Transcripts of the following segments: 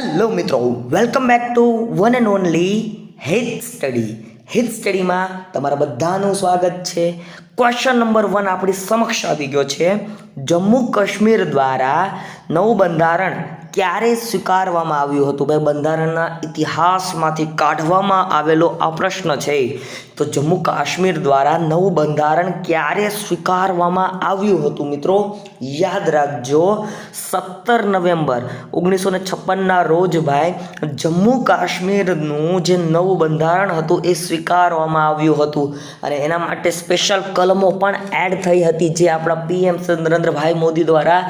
Hello મિત્રો, welcome back to one and only હિત study. હિત સ્ટડીમાં તમારા બધાનું સ્વાગત છે. ક્વેશ્ચન નંબર 1 આપણી સમક્ષ આવી ગયો છે. જમ્મુ કાશ્મીર દ્વારા નવું બંધારણ ક્યારે સ્વીકારવામાં આવ્યું હતું? ભાઈ, બંધારણના ઇતિહાસમાંથી કાઢવામાં આવેલો આ પ્રશ્ન છે. તો જમ્મુ કાશ્મીર દ્વારા નવું બંધારણ ક્યારે સ્વીકારવામાં આવ્યું હતું? મિત્રો યાદ રાખજો, 17 નવેમ્બર 1956ના રોજ ભાઈ જમ્મુ કાશ્મીરનું જે નવું બંધારણ હતું એ સ્વીકારવામાં આવ્યું હતું. અને એના માટે સ્પેશિયલ કલમો પણ એડ થઈ હતી, જે આપણા પીએમ નરેન્દ્રભાઈ મોદી દ્વારા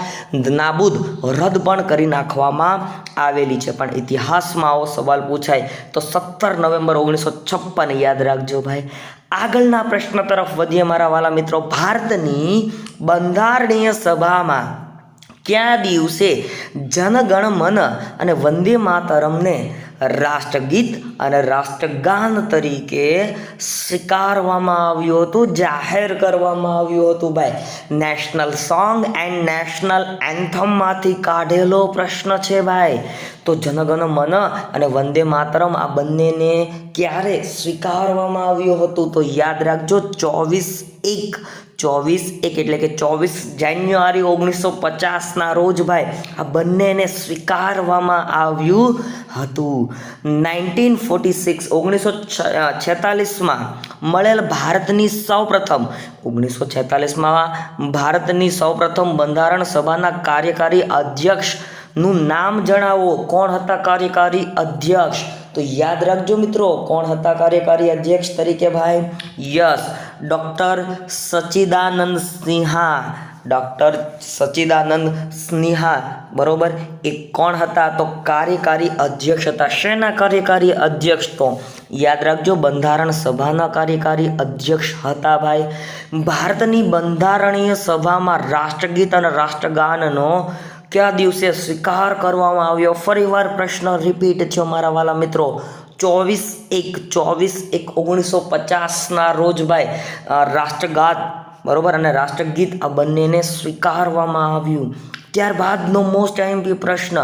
નાબૂદ રદ પણ કરી નાખવામાં આવેલી છે. પણ ઇતિહાસમાં આવો સવાલ પૂછાય તો 17 નવેમ્બર 1956 યાદ રાખજો ભાઈ. આગળના પ્રશ્ન તરફ વધીએ મારા વાલા મિત્રો. ભારતની બંધારણીય સભામાં કયા દિવસે જનગણ મન અને વંદે માતરમને રાષ્ટ્રગીત અને રાષ્ટ્રગાન તરીકે સ્વીકારવામાં આવ્યું હતું, જાહેર કરવામાં આવ્યું હતું? ભાઈ, નેશનલ સોંગ એન્ડ નેશનલ એન્થમમાંથી કાઢેલો પ્રશ્ન છે ભાઈ. તો જનગણ મન અને વંદે માતરમ આ બંનેને ક્યારે સ્વીકારવામાં આવ્યું હતું? તો યાદ રાખજો, 24/1 એટલે કે 24 જાન્યુઆરી 1950ના રોજ ભાઈ આ બંનેને સ્વીકારવામાં આવ્યું હતું. 1946માં મળેલ ભારતની સૌપ્રથમ 1946માં ભારતની સૌપ્રથમ બંધારણ સભાના કાર્યકારી અધ્યક્ષનું નામ જણાવો. કોણ હતા કાર્યકારી અધ્યક્ષ? તો યાદ રાખજો મિત્રો, કોણ હતા કાર્યકારી અધ્યક્ષ તરીકે? ભાઈ યસ, ડૉક્ટર સચ્ચિદાનંદ સિન્હા. ડૉક્ટર સચ્ચિદાનંદ સિન્હા, બરોબર. એ કોણ હતા? તો કાર્યકારી અધ્યક્ષ હતા. શેના કાર્યકારી અધ્યક્ષ? તો યાદ રાખજો, બંધારણ સભાના કાર્યકારી અધ્યક્ષ હતા ભાઈ. ભારતની બંધારણીય સભામાં રાષ્ટ્રગીત અને રાષ્ટ્રગાનનો કયા દિવસે સ્વીકાર કરવામાં આવ્યો? ફરીવાર પ્રશ્ન રિપીટ છે મારા વાલા મિત્રો. 24/1/1950ના રોજ ભાઈ રાષ્ટ્રગાન, બરોબર, અને રાષ્ટ્રગીત આ બંનેને સ્વીકારવામાં આવ્યું. ત્યારબાદનો મોસ્ટ આઈએમપી પ્રશ્ન,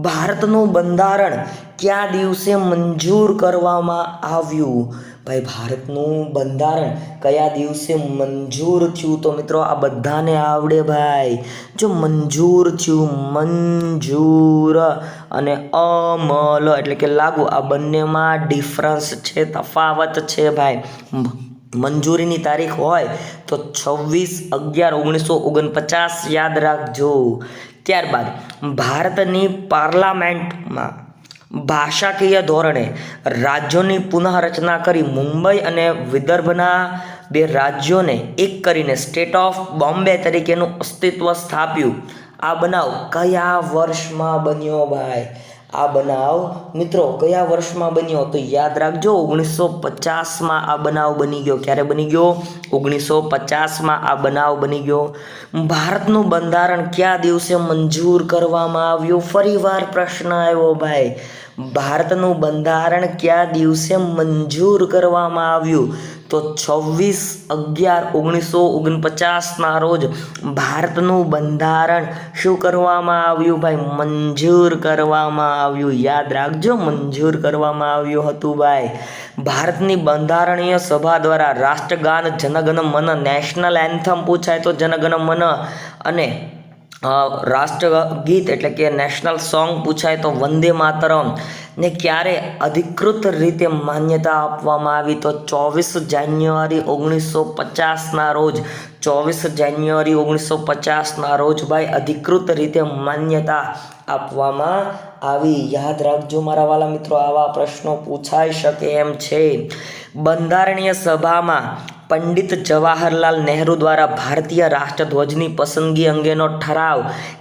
ભારતનું બંધારણ કયા દિવસે મંજૂર કરવામાં આવ્યું? ભાઈ, ભારતનું બંધારણ કયા દિવસે મંજૂર થયું? તો મિત્રો આ બધાને આવડે ભાઈ. જો મંજૂર થયું, મંજૂર અને અમલ એટલે કે લાગુ, આ બંનેમાં ડિફરન્સ છે, તફાવત છે ભાઈ. મંજૂરીની તારીખ હોય તો 26/11/1949 યાદ રાખજો. ત્યારબાદ ભારતની પાર્લામેન્ટમાં ભાષાકીય ધોરણે રાજ્યોની પુનઃરચના કરી મુંબઈ અને વિદર્ભના 2 રાજ્યોને એક કરીને સ્ટેટ ઓફ બોમ્બે તરીકેનું અસ્તિત્વ સ્થાપ્યું. આ બનાવ કયા વર્ષમાં બન્યો ભાઈ? આ બનાવ મિત્રો કયા વર્ષમાં બન્યો? તો યાદ રાખજો, 1950માં આ બનાવ બની ગયો. ક્યારે બની ગયો? 1950માં આ બનાવ બની ગયો. ભારતનું બંધારણ કયા દિવસે મંજૂર કરવામાં આવ્યું? ફરીવાર પ્રશ્ન આવ્યો ભાઈ. ભારતનું બંધારણ કયા દિવસે મંજૂર કરવામાં આવ્યું? તો 26/11/1949ના રોજ ભારતનું બંધારણ શું કરવામાં આવ્યું ભાઈ? મંજૂર કરવામાં આવ્યું. યાદ રાખજો, મંજૂર કરવામાં આવ્યું હતું ભાઈ. ભારતની બંધારણીય સભા દ્વારા રાષ્ટ્રગાન, જનગણ મન, નેશનલ એન્થમ પૂછાય તો જનગણ મન, અને રાષ્ટ્રગીત એટલે કે નેશનલ સોંગ પૂછાય તો વંદે માતરમ ને ક્યારે અધિકૃત રીતે માન્યતા આપવામાં આવી? તો 24 જાન્યુઆરી 1950ના રોજ 24 જાન્યુઆરી 1950ના રોજ ભાઈ અધિકૃત રીતે માન્યતા આપવામાં આવી. યાદ રાખજો મારા વાલા મિત્રો, આવા પ્રશ્નો પૂછાઈ શકે એમ છે. બંધારણીય સભામાં પંડિત જવાહરલાલ નહેરુ દ્વારા ભારતીય રાષ્ટ્રધ્વજની પસંદગી અંગેનો ઠરાવ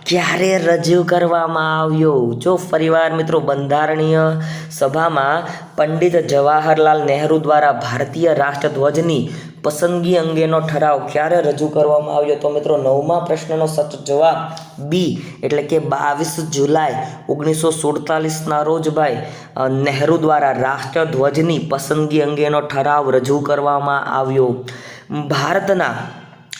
ક્યારે રજૂ કરવામાં આવ્યો? જો ફરીવાર મિત્રો, બંધારણીય સભામાં પંડિત જવાહરલાલ નહેરુ દ્વારા ભારતીય રાષ્ટ્રધ્વજની પસંદગી અંગેનો ઠરાવ ક્યારે રજૂ કરવામાં આવ્યો? તો મિત્રો 9મા પ્રશ્નનો સચોટ જવાબ બી એટલે કે 22 જુલાઈ 1947ના રોજ ભાઈ નહેરુ દ્વારા રાષ્ટ્રધ્વજની પસંદગી અંગેનો ઠરાવ રજૂ કરવામાં આવ્યો. ભારતના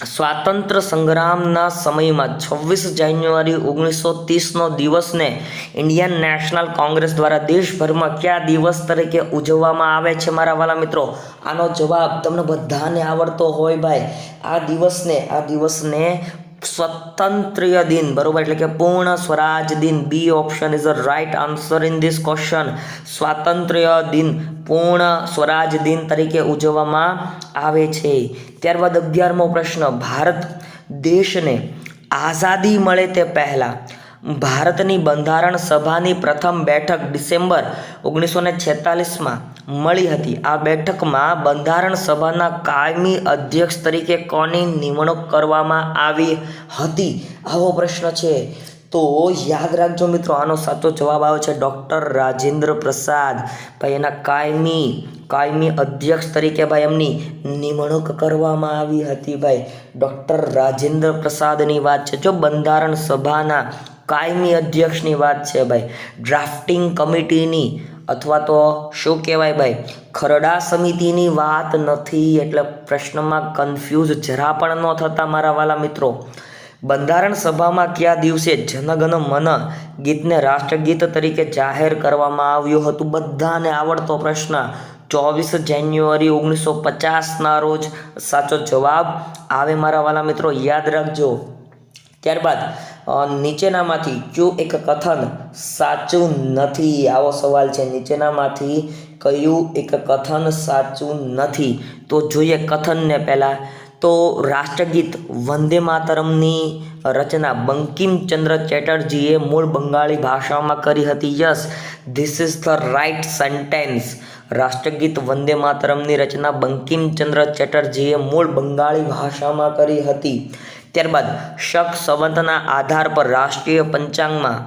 સ્વાતંત્ર્ય સંગ્રામના સમયમાં 26 જાન્યુઆરી 1930નો દિવસને ઇન્ડિયન નેશનલ કોંગ્રેસ દ્વારા દેશભરમાં કયા દિવસ તરીકે ઉજવવામાં આવે છે મારા વાલા મિત્રો? આનો જવાબ તમને બધાને આવડતો હોય ભાઈ. આ દિવસને સ્વતંત્ર્ય દિન, બરોબર, એટલે કે પૂર્ણ સ્વરાજ દિન. B option is the right answer in this question. સ્વાતંત્ર્ય દિન પૂર્ણ સ્વરાજ દિન તરીકે ઉજવવામાં આવે છે. ત્યારબાદ 11મો પ્રશ્ન, ભારત દેશને આઝાદી મળે તે પહેલાં ભારતની બંધારણ સભાની પ્રથમ બેઠક ડિસેમ્બર 1946માં મળી હતી. આ બેઠકમાં બંધારણ સભાના કાયમી અધ્યક્ષ તરીકે કોની નિમણૂક કરવામાં આવી હતી? આવો પ્રશ્ન છે. તો યાદ રાખજો મિત્રો, આનો સાચો જવાબ આવે છે ડૉક્ટર રાજેન્દ્ર પ્રસાદ. ભાઈ એના કાયમી અધ્યક્ષ તરીકે ભાઈ એમની નિમણૂક કરવામાં આવી હતી. ભાઈ ડૉક્ટર રાજેન્દ્ર પ્રસાદની વાત છે. જો બંધારણ સભાના કાયમી અધ્યક્ષની વાત છે ભાઈ, ડ્રાફ્ટિંગ કમિટીની અથવા તો શું કહેવાય ભાઈ, ખરડા સમિતિની વાત નથી. એટલે પ્રશ્નમાં કન્ફ્યુઝ જરા પણ ન થતા મારા વાલા મિત્રો. બંધારણ સભામાં કયા દિવસે જનગણ મન ગીતને રાષ્ટ્રગીત તરીકે જાહેર કરવામાં આવ્યું હતું? બધાને આવડતો પ્રશ્ન. 24 જાન્યુઆરી 1950ના રોજ સાચો જવાબ આવે મારા વાલા મિત્રો, યાદ રાખજો. ત્યારબાદ નીચેનામાંથી કયું એક કથન સાચું નથી? આવો સવાલ છે. નીચેનામાંથી કયું એક કથન સાચું નથી? તો જોઈએ કથનને પહેલાં. તો રાષ્ટ્રગીત વંદે માતરમની રચના બંકિમચંદ્ર ચેટર્જીએ મૂળ બંગાળી ભાષામાં કરી હતી. Yes, this is the right sentence. રાષ્ટ્રગીત વંદે માતરમની રચના બંકિમચંદ્ર ચેટર્જીએ મૂળ બંગાળી ભાષામાં કરી હતી. ત્યારબાદ શક સંવતના આધાર પર રાષ્ટ્રીય પંચાંગમાં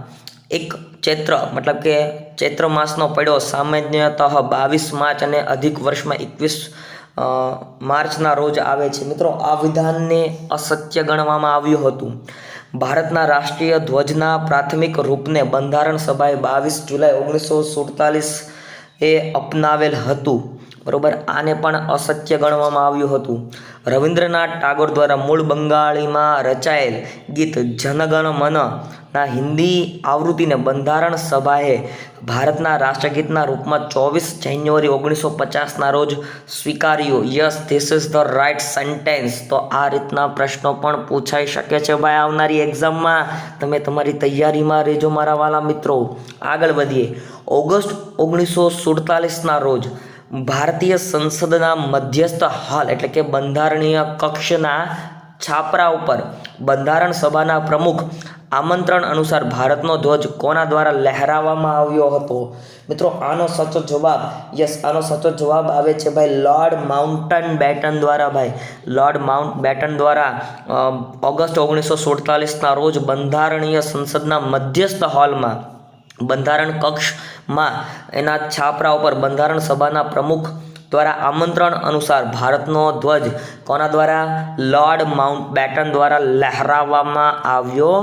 એક ચૈત્ર, મતલબ કે ચૈત્ર માસનો પડ્યો સામાન્યતઃ 22 માર્ચ અને અધિક વર્ષમાં 21 માર્ચના રોજ આવે છે. મિત્રો આ વિધાનને અસત્ય ગણવામાં આવ્યું હતું. ભારતના રાષ્ટ્રીય ધ્વજના પ્રાથમિક રૂપને બંધારણ સભાએ 22 જુલાઈ 1947 અપનાવેલ હતું. બરોબર, આને પણ અસત્ય ગણવામાં આવ્યું હતું. રવિન્દ્રનાથ ટાગોર દ્વારા મૂળ બંગાળીમાં રચાયેલ ગીત જનગણ મનના હિન્દી આવૃત્તિને બંધારણ સભાએ ભારતના રાષ્ટ્રગીતના રૂપમાં 24 જાન્યુઆરી 1950ના રોજ સ્વીકાર્યું. Yes, this is the right sentence. તો આ રીતના પ્રશ્નો પણ પૂછાઈ શકે છે ભાઈ આવનારી એક્ઝામમાં. તમે તમારી તૈયારીમાં રહેજો મારા વાલા મિત્રો. આગળ વધીએ. ઓગસ્ટ 1947ના રોજ ભારતીય સંસદના મધ્યસ્થ હોલ એટલે કે બંધારણીય કક્ષના છાપરા ઉપર બંધારણ સભાના પ્રમુખ આમંત્રણ અનુસાર ભારતનો ધ્વજ કોના દ્વારા લહેરાવવામાં આવ્યો હતો? મિત્રો આનો સાચો જવાબ, યસ, આનો સાચો જવાબ આવે છે ભાઈ લોર્ડ માઉન્ટન બેટન દ્વારા. ભાઈ લોર્ડ માઉન્ટ બેટન દ્વારા ઓગસ્ટ 1947ના રોજ બંધારણીય સંસદના મધ્યસ્થ હોલમાં બંધારણ કક્ષમાં એના છાપરા ઉપર બંધારણ સભાના પ્રમુખ દ્વારા આમંત્રણ અનુસાર ભારતનો ધ્વજ કોના દ્વારા? લોર્ડ માઉન્ટ બેટન દ્વારા લહેરાવવામાં આવ્યો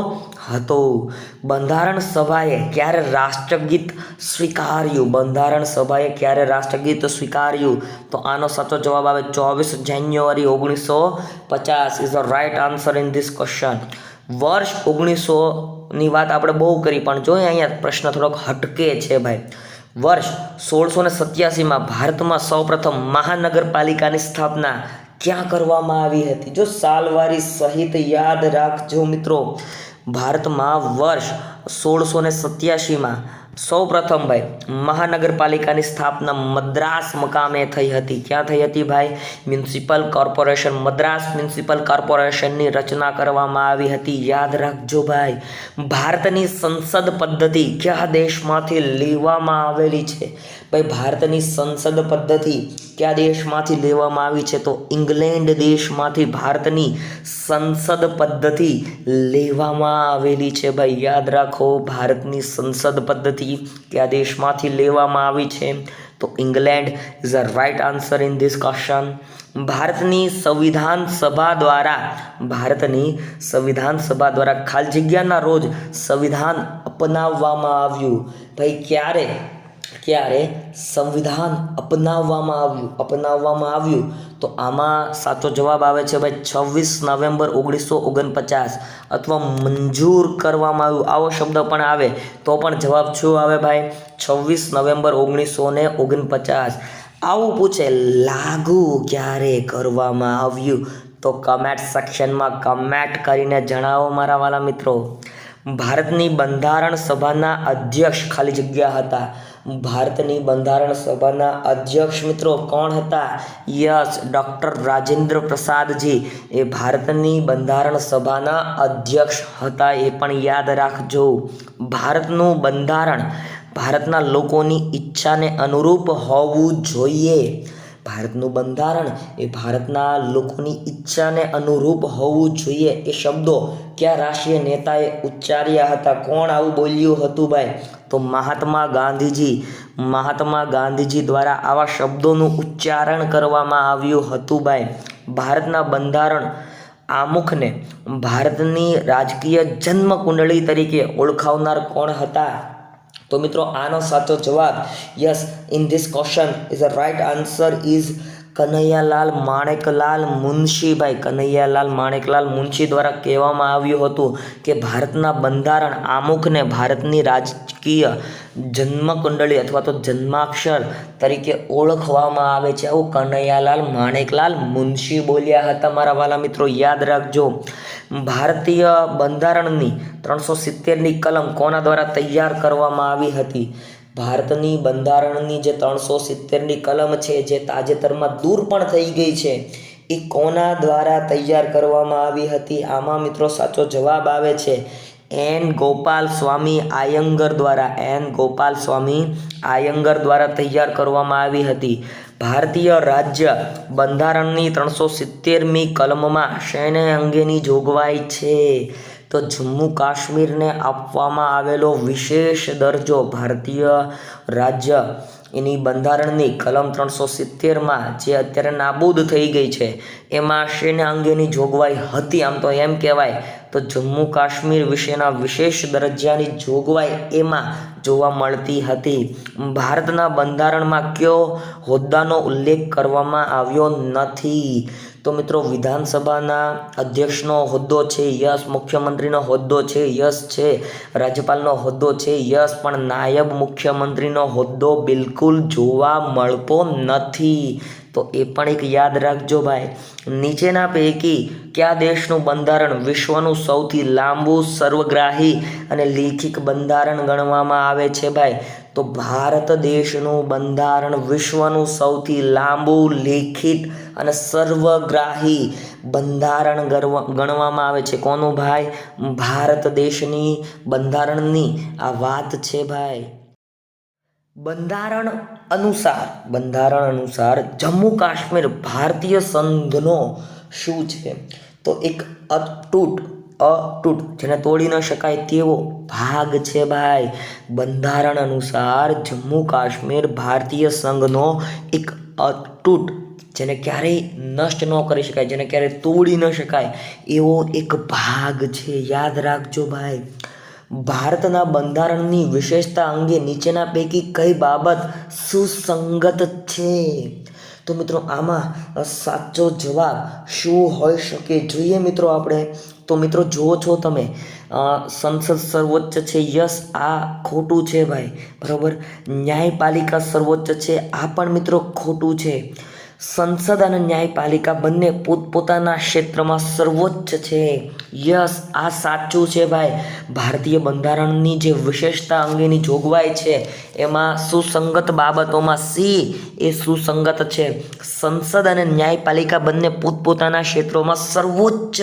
હતો. બંધારણ સભાએ ક્યારે રાષ્ટ્રગીત સ્વીકાર્યું? બંધારણ સભાએ ક્યારે રાષ્ટ્રગીત સ્વીકાર્યું? તો આનો સાચો જવાબ આવે 24 January 1950 is the right answer in this question. વર્ષ 1900ની વાત આપણે બહુ કરી, પણ જોઈએ અહીંયા પ્રશ્ન થોડોક હટકે છે ભાઈ. વર્ષ 1687માં ભારતમાં સૌપ્રથમ મહાનગરપાલિકાની સ્થાપના ક્યાં કરવામાં આવી હતી? જો સાલવારી સહિત યાદ રાખજો મિત્રો. ભારતમાં વર્ષ 1687માં સૌપ્રથમ ભાઈ મહાનગરપાલિકાની સ્થાપના મદ્રાસ મકામે થઈ હતી. ક્યાં થઈ હતી ભાઈ? મ્યુનિસિપલ કોર્પોરેશન, મદ્રાસ મ્યુનિસિપલ કોર્પોરેશનની રચના કરવામાં આવી હતી. યાદ રાખજો ભાઈ. ભારતની સંસદ પદ્ધતિ કયા દેશમાંથી લેવામાં આવેલી છે? ભાઈ ભારતની સંસદ પદ્ધતિ કયા દેશમાંથી લેવામાં આવી છે? તો ઇંગ્લેન્ડ દેશમાંથી ભારતની સંસદ પદ્ધતિ લેવામાં આવેલી છે. ભાઈ યાદ રાખો, ભારતની સંસદ પદ્ધતિ કયા દેશમાંથી લેવામાં આવી છે? તો England is the right answer in this question. ભારતની સંવિધાન સભા દ્વારા ખાલી જગ્યાના રોજ સંવિધાન અપનાવવામાં આવ્યું. ભાઈ ક્યારે? ક્યારે સંવિધાન અપનાવવામાં આવ્યું તો આમાં સાચો જવાબ આવે છે ભાઈ 26 નવેમ્બર 1949 અથવા મંજૂર કરવામાં આવ્યું આવો શબ્દ પણ આવે તો પણ જવાબ શું આવે ભાઈ 26 નવેમ્બર 1949. આવું પૂછે લાગુ ક્યારે કરવામાં આવ્યું તો કમેન્ટ સેક્શનમાં કમેન્ટ કરીને જણાવો મારા વાલા મિત્રો. ભારતની બંધારણ સભાના અધ્યક્ષ ખાલી જગ્યા હતા. ભારતની બંધારણ સભાના અધ્યક્ષ મિત્રો કોણ હતા? યસ, ડૉક્ટર રાજેન્દ્ર પ્રસાદજી એ ભારતની બંધારણ સભાના અધ્યક્ષ હતા. એ પણ યાદ રાખજો. ભારતનું બંધારણ ભારતના લોકોની ઈચ્છાને અનુરૂપ હોવું જોઈએ. ભારતનું બંધારણ એ ભારતના લોકોની ઈચ્છાને અનુરૂપ હોવું જોઈએ. એ શબ્દો કયા રાષ્ટ્રીય નેતાએ ઉચ્ચાર્યા હતા? કોણ આવું બોલ્યું હતું ભાઈ? તો મહાત્મા ગાંધીજી દ્વારા આવા શબ્દોનું ઉચ્ચારણ કરવામાં આવ્યું હતું ભાઈ. ભારતના બંધારણ આમુખને ભારતની રાજકીય જન્મ કુંડળી તરીકે ઓળખાવનાર કોણ હતા? તો મિત્રો આનો સાચો જવાબ yes in this question is the right answer is Kanaiyalal Maneklal Munshi ભાઈ. કનૈયાલાલ માણેકલાલ મુનશી દ્વારા કહેવામાં આવ્યું હતું કે ભારતના બંધારણ આમુખને ભારતની રાજકીય જન્મકુંડળી અથવા તો જન્માક્ષર તરીકે ઓળખવામાં આવે છે. આવું કનૈયાલાલ માણેકલાલ મુનશી બોલ્યા હતા મારા વાલા મિત્રો, યાદ રાખજો. ભારતીય બંધારણની 370ની કલમ કોના દ્વારા તૈયાર કરવામાં આવી હતી? ભારતની બંધારણની જે 370ની કલમ છે જે તાજેતરમાં દૂર પણ થઈ ગઈ છે એ કોના દ્વારા તૈયાર કરવામાં આવી હતી? આમાં મિત્રો સાચો જવાબ આવે છે એન ગોપાલ સ્વામી આયંગર દ્વારા તૈયાર કરવામાં આવી હતી. ભારતીય રાજ્ય બંધારણની 370મી કલમમાં શેને અંગેની જોગવાઈ છે? તો જમ્મુ કાશ્મીરને આપવામાં આવેલો વિશેષ દરજ્જો. ભારતીય રાજ્ય એની બંધારણની કલમ 370માં જે અત્યારે નાબૂદ થઈ ગઈ છે એમાં શેના અંગેની જોગવાઈ હતી? આમ તો એમ કહેવાય તો જમ્મુ કાશ્મીર વિશેના વિશેષ દરજ્જાની જોગવાઈ એમાં જોવા મળતી હતી. ભારતના બંધારણમાં કયો હોદ્દાનો ઉલ્લેખ કરવામાં આવ્યો નથી? તો મિત્રો વિધાનસભાના અધ્યક્ષનો હોદ્દો છે, યસ. મુખ્યમંત્રીનો હોદ્દો છે, યસ છે. રાજ્યપાલનો હોદ્દો છે, યસ. પણ નાયબ મુખ્યમંત્રીનો હોદ્દો બિલકુલ જોવા મળતો નથી. તો એ પણ એક યાદ રાખજો ભાઈ. નીચેના પૈકી કયા દેશનું બંધારણ વિશ્વનું સૌથી લાંબુ, સર્વગ્રાહી અને લેખિત બંધારણ ગણવામાં આવે છે ભાઈ? તો ભારત દેશનું બંધારણ વિશ્વનું સૌથી લાંબુ, લેખિત અને સર્વગ્રાહી બંધારણ ગણવામાં આવે છે. કોનું ભાઈ? ભારત દેશની બંધારણની આ વાત છે ભાઈ. બંધારણ અનુસાર જમ્મુ કાશ્મીર ભારતીય સંઘનો શું છે? તો એક અતૂટ જેને તોડી ન શકાય તેવો ભાગ છે ભાઈ. બંધારણ અનુસાર જમ્મુ કાશ્મીર ભારતીય સંઘનો એક અતૂટ, જેને ક્યારેય નષ્ટ ન કરી શકાય, જેને ક્યારેય તોડી ન શકાય એવો એક ભાગ છે. યાદ રાખજો ભાઈ. ભારતના બંધારણની વિશેષતા અંગે નીચેના પૈકી કઈ બાબત સુસંગત છે? તો મિત્રો આમાં સાચો જવાબ શું હોઈ શકે? જોઈએ મિત્રો આપણે. તો મિત્રો જુઓ છો તમે, સંસદ સર્વોચ્ચ છે, યસ. આ ખોટું છે ભાઈ, બરાબર. ન્યાયપાલિકા સર્વોચ્ચ છે, આ પણ મિત્રો ખોટું છે. સંસદ અને ન્યાયપાલિકા બંને પોતપોતાના ક્ષેત્રમાં સર્વોચ્ચ છે, યસ. આ સાચું છે ભાઈ. ભારતીય બંધારણની જે વિશેષતા અંગેની જોગવાઈ છે એમાં સુસંગત બાબતોમાં સી એ સુસંગત છે. સંસદ અને ન્યાયપાલિકા બંને પોતપોતાના ક્ષેત્રોમાં સર્વોચ્ચ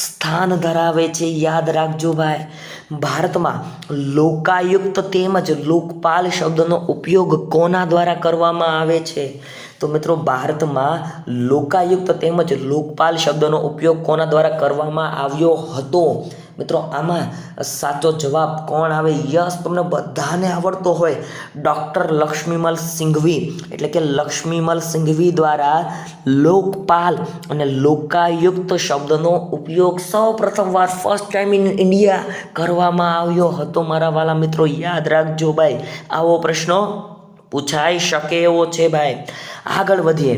સ્થાન ધરાવે છે. યાદ રાખજો ભાઈ. ભારતમાં લોકાયુક્ત તેમજ લોકપાલ શબ્દનો ઉપયોગ કોના દ્વારા કરવામાં આવે છે? તો મિત્રો ભારતમાં લોકાયુક્ત તેમજ લોકપાલ શબ્દનો ઉપયોગ કોના દ્વારા કરવામાં આવ્યો હતો? મિત્રો આમાં સાચો જવાબ કોણ આવે? યસ, તમને બધાને આવડતો હોય. ડૉક્ટર લક્ષ્મીમલ સિંઘવી, એટલે કે લક્ષ્મીમલ સિંઘવી દ્વારા લોકપાલ અને લોકાયુક્ત શબ્દનો ઉપયોગ સૌ પ્રથમવાર ફર્સ્ટ ટાઈમ ઇન ઇન્ડિયા કરવામાં આવ્યો હતો મારા વાલા મિત્રો. યાદ રાખજો ભાઈ. આવો પ્રશ્ન પૂછાઈ શકે એવો છે ભાઈ. આગળ વધીએ.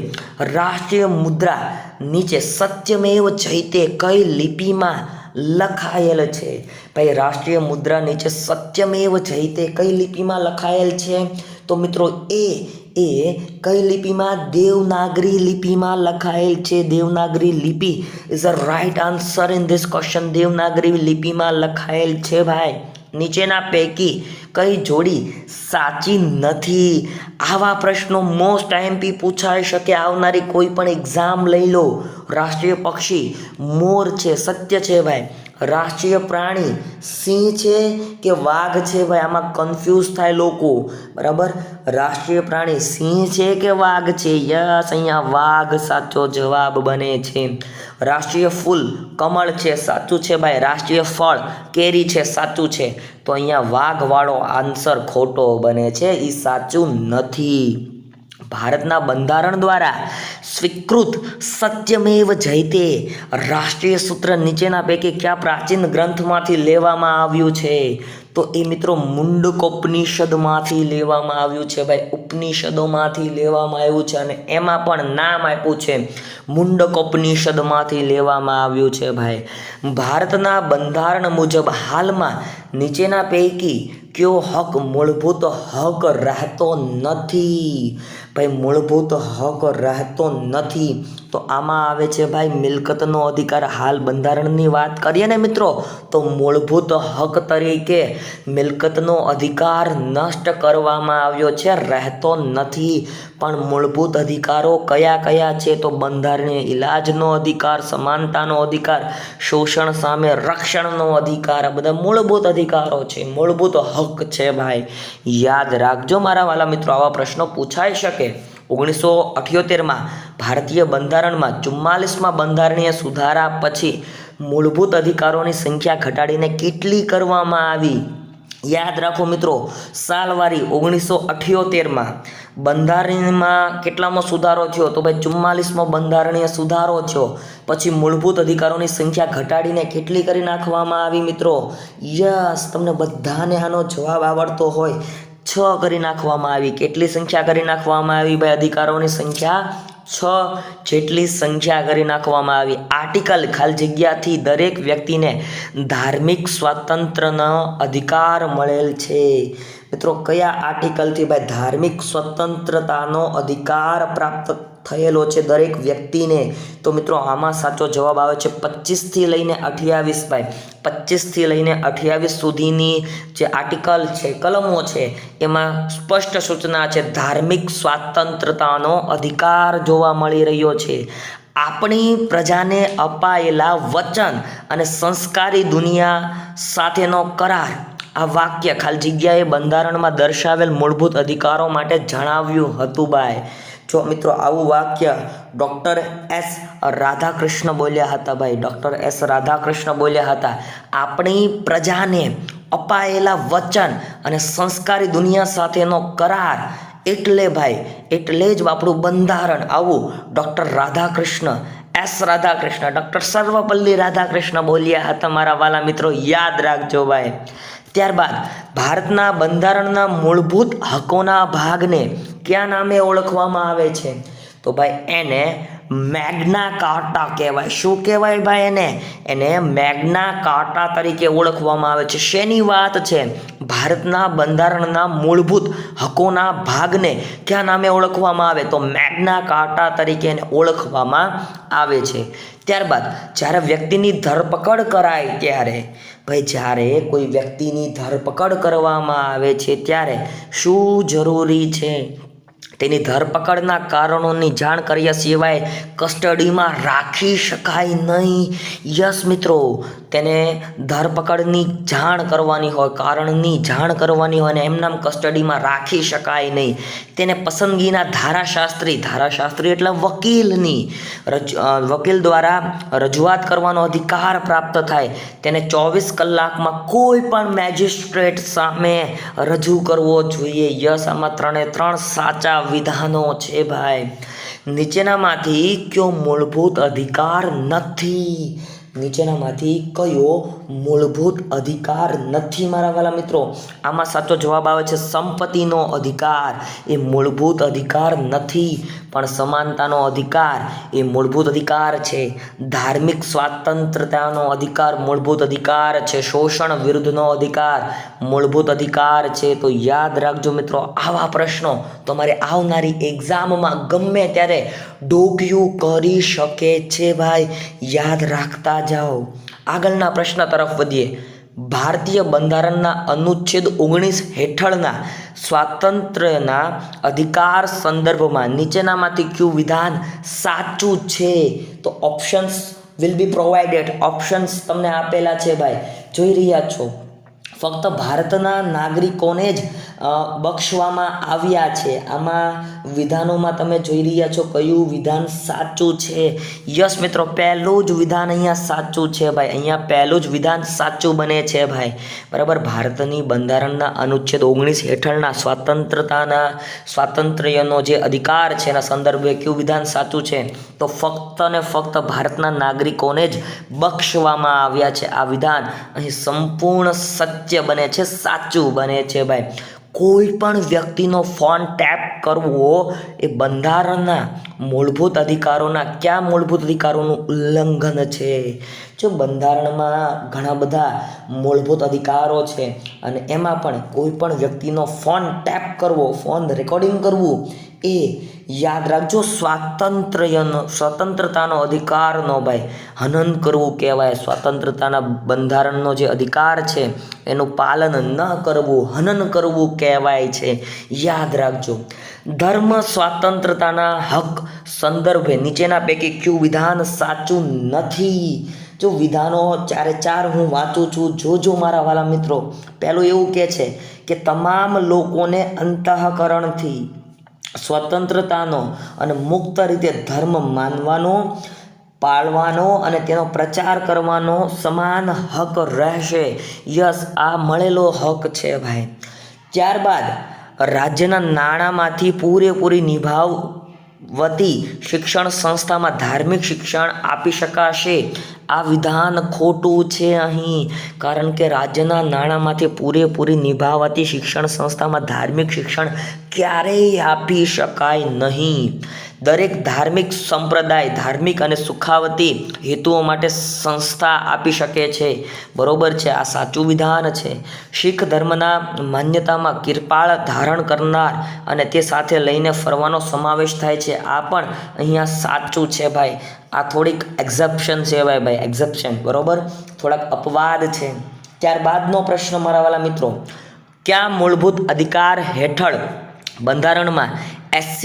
રાષ્ટ્રીય મુદ્રા નીચે સત્યમેવ જયતે કઈ લિપિમાં લખાયેલ છે? ભાઈ રાષ્ટ્રીય મુદ્રા નીચે સત્યમેવ જયતે કઈ લિપિમાં લખાયેલ છે? તો મિત્રો એ કઈ લિપિમાં? દેવનાગરી લિપિમાં લખાયેલ છે. દેવનાગરી લિપિ is a right answer in this question. Devanagari લિપિમાં લખાયેલ છે ભાઈ. નીચેના પૈકી કઈ જોડી સાચી નથી? આવા પ્રશ્નો મોસ્ટ આઈએમપી પૂછાઈ શકે. આવનારી કોઈ પણ એક્ઝામ લઈ લો. રાષ્ટ્રીય પક્ષી મોર છે, સત્ય છે ભાઈ. રાષ્ટ્રીય પ્રાણી સિંહ છે કે વાઘ છે ભાઈ? આમાં કન્ફ્યુઝ થાય લોકો, બરાબર. રાષ્ટ્રીય પ્રાણી સિંહ છે કે વાઘ છે? યસ, અહીંયા વાઘ સાચો જવાબ બને છે. રાષ્ટ્રીય ફૂલ કમળ છે, સાચું છે ભાઈ. રાષ્ટ્રીય ફળ કેરી છે, સાચું છે. તો અહીંયા વાઘવાળો આન્સર ખોટો બને છે, એ સાચું નથી. ભારતના બંધારણ દ્વારા સ્વીકૃત સત્યમેવ જયતે રાષ્ટ્રીય સૂત્ર નીચેના પૈકી કયા પ્રાચીન ગ્રંથમાંથી લેવામાં આવ્યું છે? તો એ મિત્રો મુંડકોપનિષદમાંથી લેવામાં આવ્યું છે ભાઈ. ઉપનિષદોમાંથી લેવામાં આવ્યું છે અને એમાં પણ નામ આપ્યું છે મુંડકોપનિષદમાંથી લેવામાં આવ્યું છે ભાઈ. ભારતના બંધારણ મુજબ હાલમાં નીચેના પૈકી કયો હક મૂળભૂત હક રહેતો નથી? ભાઈ મૂળભૂત હક રહેતો નથી. તો આમાં આવે છે ભાઈ મિલકતનો અધિકાર. હાલ બંધારણની વાત કરીએ ને મિત્રો, તો મૂળભૂત હક તરીકે મિલકતનો અધિકાર નષ્ટ કરવામાં આવ્યો છે, રહેતો નથી. પણ મૂળભૂત અધિકારો કયા કયા છે? તો બંધારણીય ઇલાજનો અધિકાર, સમાનતાનો અધિકાર, શોષણ સામે રક્ષણનો અધિકાર, આ બધા મૂળભૂત અધિકારો છે, મૂળભૂત હક છે ભાઈ. યાદ રાખજો મારા વાલા મિત્રો, આવા પ્રશ્નો પૂછાઈ શકે. 1978માં ભારતીય બંધારણમાં 44માં બંધારણીય સુધારા પછી મૂળભૂત અધિકારોની સંખ્યા ઘટાડીને કેટલી કરવામાં આવી? યાદ રાખો મિત્રો, સાલવારી 1978માં બંધારણમાં કેટલામાં સુધારો થયો? તો ભાઈ 44મો બંધારણીય સુધારો થયો. પછી મૂળભૂત અધિકારોની સંખ્યા ઘટાડીને કેટલી કરી નાખવામાં આવી મિત્રો? યસ, તમને બધાને આનો જવાબ આવડતો હોય. 6 કરી નાખવામાં આવી. કેટલી સંખ્યા કરી નાખવામાં આવી ભાઈ? અધિકારોની સંખ્યા 6 જેટલી સંખ્યા કરી નાખવામાં આવી. આર્ટિકલ ખાલી જગ્યાથી દરેક વ્યક્તિને ધાર્મિક સ્વાતંત્ર્યનો અધિકાર મળેલ છે. મિત્રો કયા આર્ટિકલથી ભાઈ ધાર્મિક સ્વતંત્રતાનો અધિકાર પ્રાપ્ત થયેલો છે દરેક વ્યક્તિને? તો મિત્રો આમાં સાચો જવાબ આવે છે 25થી લઈને 28 ભાઈ. 25થી લઈને 28 સુધીની જે આર્ટિકલ છે, કલમો છે, એમાં સ્પષ્ટ સૂચના છે ધાર્મિક સ્વાતંત્રતાનો અધિકાર જોવા મળી રહ્યો છે. આપણી પ્રજાને અપાયેલા વચન અને સંસ્કારી દુનિયા સાથેનો કરાર, આ વાક્ય ખાલી જગ્યાએ બંધારણમાં દર્શાવેલ મૂળભૂત અધિકારો માટે જણાવ્યું હતું ભાઈ. જો મિત્રો આવું વાક્ય ડૉક્ટર એસ રાધાકૃષ્ણ બોલ્યા હતા ભાઈ. ડૉક્ટર એસ રાધાકૃષ્ણ બોલ્યા હતા, આપણી પ્રજાને અપાયેલા વચન અને સંસ્કારી દુનિયા સાથેનો કરાર. એટલે ભાઈ, એટલે જ આપણું બંધારણ. આવું doctor Radhakrishna, S Radhakrishna, doctor Sarvepalli Radhakrishna બોલ્યા હતા મારા વાલા મિત્રો, યાદ રાખજો ભાઈ. ત્યારબાદ ભારતના બંધારણના મૂળભૂત હકોના ભાગને કયા નામે ઓળખવામાં આવે છે? તો ભાઈ એને મેગ્ના કાર્ટા કહેવાય. શું કહેવાય ભાઈ? એને મેગ્ના કાર્ટા તરીકે ઓળખવામાં આવે છે. શેની વાત છે? ભારતના બંધારણના મૂળભૂત હકોના ભાગને કયા નામે ઓળખવામાં આવે? તો મેગ્ના કાર્ટા તરીકે એને ઓળખવામાં આવે છે. ત્યારબાદ જ્યારે વ્યક્તિની ધરપકડ કરાય ત્યારે ભાઈ, જ્યારે કોઈ વ્યક્તિની ધરપકડ કરવામાં આવે છે ત્યારે શું જરૂરી છે? તેની ધરપકડના કારણોની જાણ કર્યા સિવાય કસ્ટડીમાં રાખી શકાય નહીં. યસ મિત્રો, તેને ધરપકડની જાણ કરવાની હોય, કારણની જાણ કરવાની હોય અને એમનામ કસ્ટડીમાં રાખી શકાય નહીં. તેને પસંદગીના ધારાશાસ્ત્રી એટલે વકીલ દ્વારા રજૂઆત કરવાનો અધિકાર પ્રાપ્ત થાય. તેને 24 કલાકમાં કોઈ પણ મેજિસ્ટ્રેટ સામે રજૂ કરવો જોઈએ. યસ, આમાં 3 સાચા વિધાનો છે ભાઈ. નીચેનામાંથી કયો મૂળભૂત અધિકાર નથી? નીચેનામાંથી કયો મૂળભૂત અધિકાર નથી મારા વાલા મિત્રો? આમાં સાચો જવાબ આવે છે સંપત્તિનો અધિકાર. એ મૂળભૂત અધિકાર નથી, પણ સમાનતાનો અધિકાર એ મૂળભૂત અધિકાર છે. ધાર્મિક સ્વાતંત્રતાનો અધિકાર મૂળભૂત અધિકાર છે. શોષણ વિરુદ્ધનો અધિકાર મૂળભૂત અધિકાર છે. તો યાદ રાખજો મિત્રો, આવા પ્રશ્નો તમારે આવનારી એક્ઝામમાં ગમે ત્યારે ડોકિયું કરી શકે છે ભાઈ, યાદ રાખતા જાઓ. આગળના પ્રશ્ન તરફ વધીએ. ભારતીય બંધારણના અનુચ્છેદ 19 હેઠળના સ્વાતંત્ર્યના અધિકાર સંદર્ભમાં નીચેનામાંથી કયું વિધાન સાચું છે? તો options will be provided. Options તમને આપેલા છે ભાઈ, જોઈ રહ્યા છો. ફક્ત ભારતના નાગરિકોને જ બક્ષવામાં આવ્યા છે. આમાં વિધાનોમાં તમે જોઈ રહ્યા છો કયું વિધાન સાચું છે. યસ મિત્રો, પહેલું જ વિધાન અહીંયા સાચું છે ભાઈ. અહીંયા પહેલું જ વિધાન સાચું બને છે ભાઈ, બરાબર. ભારતની બંધારણના અનુચ્છેદ 19 હેઠળના સ્વાતંત્ર્યનો જે અધિકાર છે એના સંદર્ભે કયું વિધાન સાચું છે? તો ફક્ત ને ફક્ત ભારતના નાગરિકોને જ બક્ષવામાં આવ્યા છે. આ વિધાન અહીં સંપૂર્ણ સત્ય બને છે, સાચું બને છે ભાઈ. કોઈ પણ વ્યક્તિનો ફોન ટેપ કરવો એ બંધારણના મૂળભૂત અધિકારોના કયા મૂળભૂત અધિકારોનું ઉલ્લંઘન છે? જો બંધારણમાં ઘણા બધા મૂળભૂત અધિકારો છે અને એમાં પણ કોઈ પણ વ્યક્તિનો ફોન ટેપ કરવો, ફોન રેકોર્ડિંગ કરવું, એ યાદ રાખજો સ્વતંત્રતાનો અધિકારનો ભાઈ હનન કરવું કહેવાય. સ્વતંત્રતાના બંધારણનો જે અધિકાર છે એનું પાલન ન કરવું, હનન કરવું કહેવાય છે. યાદ રાખજો. ધર્મ સ્વતંત્રતાના હક સંદર્ભે નીચેના પૈકી કયું વિધાન સાચું નથી? જો વિધાનો ચારે ચાર હું વાંચું છું, જોજો મારા વાલા મિત્રો. પહેલું એવું કહે છે કે તમામ લોકોને અંતઃકરણથી સ્વતંત્રતાનો અને મુક્ત રીતે ધર્મ માનવાનો, પાળવાનો અને તેનો પ્રચાર કરવાનો સમાન હક રહેશે. યસ, આ મળેલો હક છે ભાઈ. ત્યારબાદ રાજ્યના નાણાંમાંથી પૂરેપૂરી નિભાવતી શિક્ષણ સંસ્થામાં ધાર્મિક શિક્ષણ આપી શકાશે. આ વિધાન ખોટું છે અહીં, કારણ કે રાજ્યના નાણાંમાંથી પૂરેપૂરી નિભાવતી શિક્ષણ સંસ્થામાં ધાર્મિક શિક્ષણ ક્યારેય આપી શકાય નહીં. દરેક ધાર્મિક સંપ્રદાય ધાર્મિક અને સુખાવતી હેતુઓ માટે સંસ્થા આપી શકે છે. બરોબર છે, આ સાચું વિધાન છે. શીખ ધર્મના માન્યતામાં કિરપાળ ધારણ કરનાર અને તે સાથે લઈને ફરવાનો સમાવેશ થાય છે. આ પણ અહીંયા સાચું છે ભાઈ. આ થોડીક એક્ઝેપ્શન છે ભાઈ, એક્ઝેપ્શન, બરોબર, થોડાક અપવાદ છે. ત્યારબાદનો પ્રશ્ન મારા વાલા મિત્રો, કયા મૂળભૂત અધિકાર હેઠળ બંધારણમાં SC,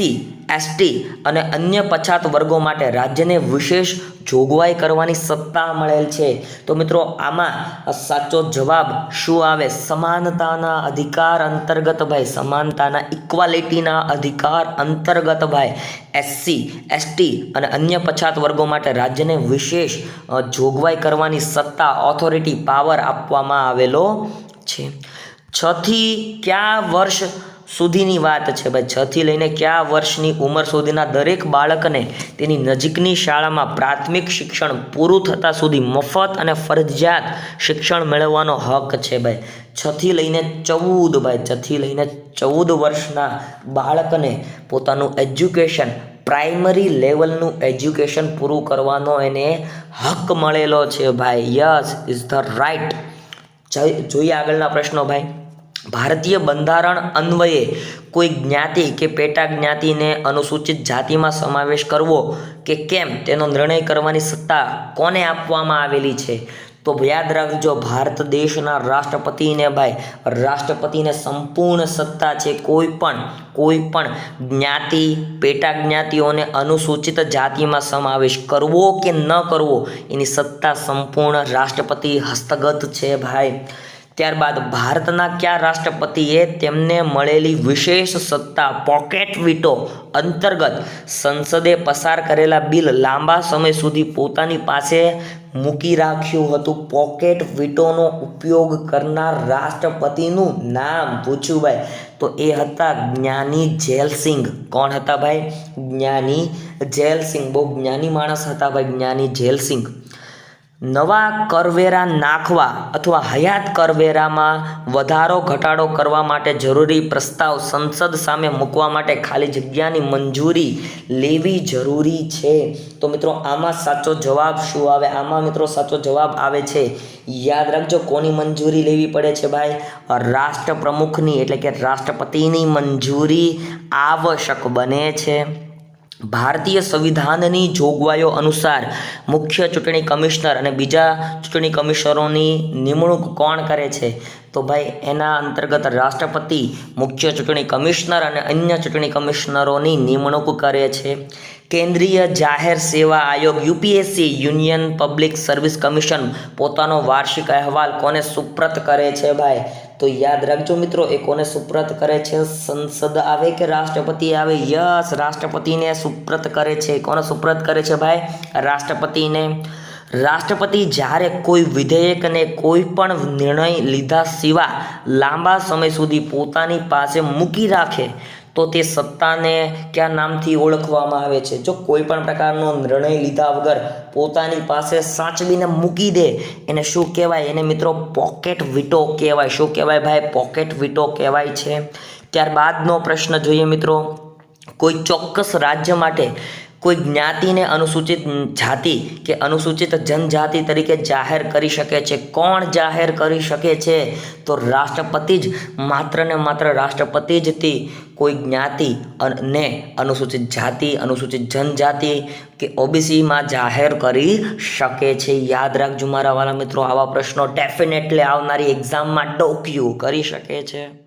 ST અને અન્ય પછાત વર્ગો માટે રાજ્યને વિશેષ જોગવાઈ કરવાની સત્તા મળેલ છે? તો મિત્રો આમાં સાચો જવાબ શું આવે? સમાનતાના અધિકાર અંતર્ગત ભાઈ, સમાનતાના ઇક્વાલિટીના અધિકાર અંતર્ગત ભાઈ SC, ST અને અન્ય પછાત વર્ગો માટે રાજ્યને વિશેષ જોગવાઈ કરવાની સત્તા, ઓથોરિટી, પાવર આપવામાં આવેલો છે. 6 થી કયા વર્ષ સુધીની વાત છે ભાઈ? 6 થી લઈને કયા વર્ષની ઉંમર સુધીના દરેક બાળકને તેની નજીકની શાળામાં પ્રાથમિક શિક્ષણ પૂરું થતાં સુધી મફત અને ફરજિયાત શિક્ષણ મેળવવાનો હક છે ભાઈ. 6 થી લઈને 14 ભાઈ, 6 થી લઈને 14 વર્ષના બાળકને પોતાનું એજ્યુકેશન, પ્રાઇમરી લેવલનું એજ્યુકેશન પૂરું કરવાનો એને હક મળેલો છે ભાઈ. Yes, is the right. જોઈએ આગળના પ્રશ્નો ભાઈ. ભારતીય બંધારણ અન્વયે કોઈ જ્ઞાતિ કે પેટા જ્ઞાતિને અનુસૂચિત જાતિમાં સમાવેશ કરવો કે કેમ તેનો નિર્ણય કરવાની સત્તા કોને આપવામાં આવેલી છે? તો યાદ રાખજો, ભારત દેશના રાષ્ટ્રપતિને ભાઈ, રાષ્ટ્રપતિને સંપૂર્ણ સત્તા છે કોઈ પણ જ્ઞાતિ, પેટા જ્ઞાતિઓને અનુસૂચિત જાતિમાં સમાવેશ કરવો કે ન કરવો એની સત્તા સંપૂર્ણ રાષ્ટ્રપતિ હસ્તગત છે ભાઈ. ત્યારબાદ ભારતના કયા રાષ્ટ્રપતિએ તેમને મળેલી વિશેષ સત્તા પોકેટ વીટો અંતર્ગત સંસદે પસાર કરેલા બિલ લાંબા સમય સુધી પોતાની પાસે મૂકી રાખ્યું હતું? પોકેટ વીટોનો ઉપયોગ કરનાર રાષ્ટ્રપતિનું નામ પૂછ્યું ભાઈ, તો એ હતા જ્ઞાની ઝૈલ-સિંઘ. કોણ હતા ભાઈ? જ્ઞાની ઝૈલ-સિંઘ. બહુ જ્ઞાની માણસ હતા ભાઈ, જ્ઞાની ઝૈલ-સિંઘ. નવા કરવેરા નાખવા અથવા હયાત કરવેરામાં વધારો ઘટાડો કરવા માટે જરૂરી પ્રસ્તાવ સંસદ સામે મૂકવા માટે ખાલી જગ્યાની મંજૂરી લેવી જરૂરી છે. તો મિત્રો આમાં સાચો જવાબ શું આવે? આમાં મિત્રો સાચો જવાબ આવે છે, યાદ રાખજો, કોની મંજૂરી લેવી પડે છે ભાઈ? રાષ્ટ્રપ્રમુખની એટલે કે રાષ્ટ્રપતિની મંજૂરી આવશ્યક બને છે. ભારતીય સંવિધાનની જોગવાઈઓ અનુસાર મુખ્ય ચૂંટણી કમિશનર અને બીજા ચૂંટણી કમિશનરોની નિમણૂક કોણ કરે છે? તો ભાઈ એના અંતર્ગત રાષ્ટ્રપતિ મુખ્ય ચૂંટણી કમિશનર અને અન્ય ચૂંટણી કમિશનરોની નિમણૂક કરે છે. કેન્દ્રીય જાહેર સેવા આયોગ UPSC union public service commission પોતાનો વાર્ષિક અહેવાલ કોને સુપ્રત કરે છે ભાઈ? તો યાદ રાખજો મિત્રો, એ કોને સુપ્રત કરે છે? સંસદ આવે કે રાષ્ટ્રપતિ આવે? યસ, રાષ્ટ્રપતિને સુપ્રત કરે છે. કોને સુપ્રત કરે છે ભાઈ? રાષ્ટ્રપતિને. રાષ્ટ્રપતિ જ્યારે કોઈ વિધેયકને કોઈ પણ નિર્ણય લીધા સિવાય લાંબા સમય સુધી પોતાની પાસે મૂકી રાખે તો તે સત્તાને કયા નામથી ઓળખવામાં આવે છે? જો કોઈ પણ પ્રકારનો નિર્ણય લીધા વગર પોતાની પાસે સાચવીને મૂકી દે એને શું કહેવાય? એને મિત્રો પોકેટ વીટો કહેવાય. શું કહેવાય ભાઈ? પોકેટ વીટો કહેવાય છે. ત્યારબાદનો પ્રશ્ન જોઈએ મિત્રો, કોઈ ચોક્કસ રાજ્ય માટે કોઈ જ્ઞાતિને અનુસૂચિત જાતિ કે અનુસૂચિત જનજાતિ તરીકે જાહેર કરી શકે છે. કોણ જાહેર કરી શકે છે? તો રાષ્ટ્રપતિ જ, માત્ર ને માત્ર રાષ્ટ્રપતિ જ તે કોઈ જ્ઞાતિ અને અનુસૂચિત જાતિ, અનુસૂચિત જનજાતિ કે ઓબીસીમાં જાહેર કરી શકે છે. યાદ રાખજો મારા વાલા મિત્રો, આવા પ્રશ્નો ડેફિનેટલી આવનારી એક્ઝામમાં ડોક્યુ કરી શકે છે.